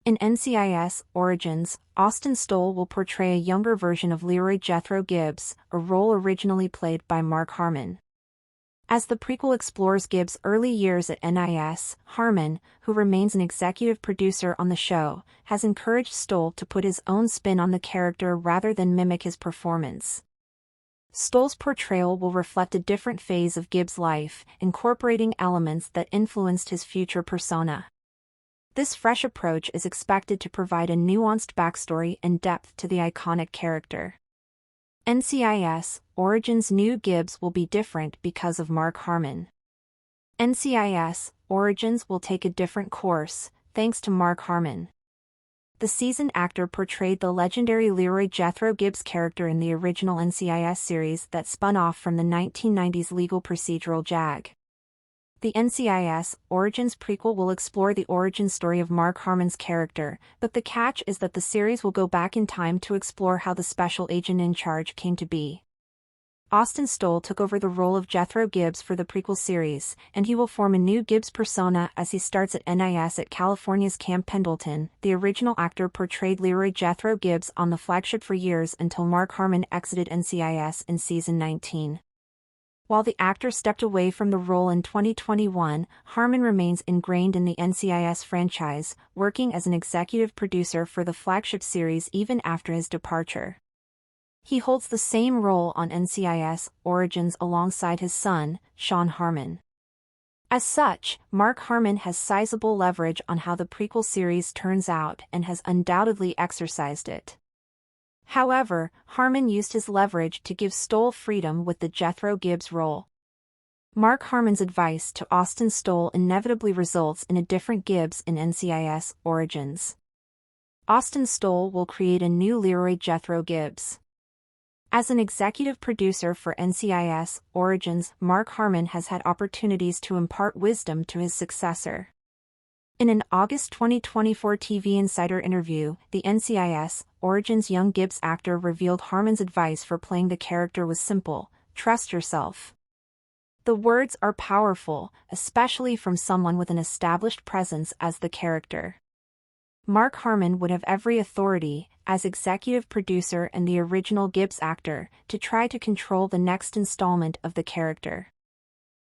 In NCIS Origins, Austin Stoll will portray a younger version of Leroy Jethro Gibbs, a role originally played by Mark Harmon. As the prequel explores Gibbs' early years at NCIS, Harmon, who remains an executive producer on the show, has encouraged Stoll to put his own spin on the character rather than mimic his performance. Stoll's portrayal will reflect a different phase of Gibbs' life, incorporating elements that influenced his future persona. This fresh approach is expected to provide a nuanced backstory and depth to the iconic character. NCIS Origins' new Gibbs will be different because of Mark Harmon. NCIS Origins will take a different course, thanks to Mark Harmon. The seasoned actor portrayed the legendary Leroy Jethro Gibbs character in the original NCIS series that spun off from the 1990s legal procedural JAG. The NCIS Origins prequel will explore the origin story of Mark Harmon's character, but the catch is that the series will go back in time to explore how the special agent in charge came to be. Austin Stoll took over the role of Jethro Gibbs for the prequel series, and he will form a new Gibbs persona as he starts at NCIS at California's Camp Pendleton. The original actor portrayed Leroy Jethro Gibbs on the flagship for years until Mark Harmon exited NCIS in season 19. While the actor stepped away from the role in 2021, Harmon remains ingrained in the NCIS franchise, working as an executive producer for the flagship series even after his departure. He holds the same role on NCIS Origins alongside his son, Sean Harmon. As such, Mark Harmon has sizable leverage on how the prequel series turns out and has undoubtedly exercised it. However, Harmon used his leverage to give Stoll freedom with the Jethro Gibbs role. Mark Harmon's advice to Austin Stoll inevitably results in a different Gibbs in NCIS Origins. Austin Stoll will create a new Leroy Jethro Gibbs. As an executive producer for NCIS Origins, Mark Harmon has had opportunities to impart wisdom to his successor. In an August 2024 TV Insider interview, the NCIS Origins young Gibbs actor revealed Harmon's advice for playing the character was simple: trust yourself. The words are powerful, especially from someone with an established presence as the character. Mark Harmon would have every authority, as executive producer and the original Gibbs actor, to try to control the next installment of the character.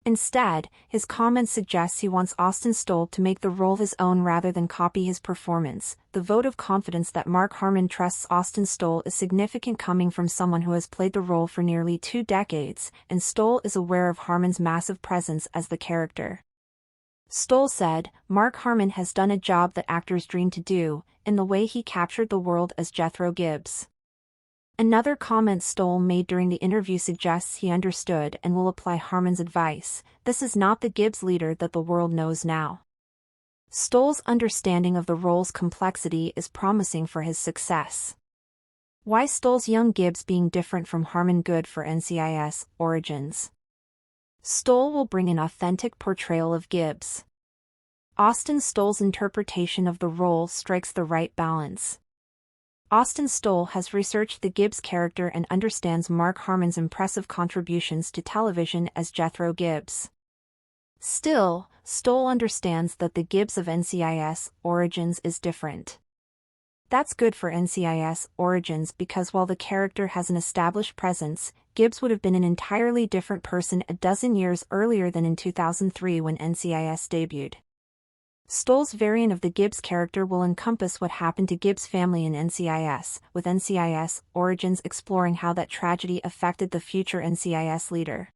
Instead, his comment suggests he wants Austin Stoll to make the role his own rather than copy his performance. The vote of confidence that Mark Harmon trusts Austin Stoll is significant, coming from someone who has played the role for nearly 2 decades, and Stoll is aware of Harmon's massive presence as the character. Stoll said, "Mark Harmon has done a job that actors dream to do, in the way he captured the world as Jethro Gibbs." Another comment Stoll made during the interview suggests he understood and will apply Harmon's advice. This is not the Gibbs leader that the world knows now. Stoll's understanding of the role's complexity is promising for his success. Why Stoll's young Gibbs being different from Harmon good for NCIS Origins? Stoll will bring an authentic portrayal of Gibbs. Austin Stoll's interpretation of the role strikes the right balance. Austin Stoll has researched the Gibbs character and understands Mark Harmon's impressive contributions to television as Jethro Gibbs. Still, Stoll understands that the Gibbs of NCIS Origins is different. That's good for NCIS Origins because while the character has an established presence, Gibbs would have been an entirely different person a dozen years earlier than in 2003 when NCIS debuted. Stoll's variant of the Gibbs character will encompass what happened to Gibbs' family in NCIS, with NCIS Origins exploring how that tragedy affected the future NCIS leader.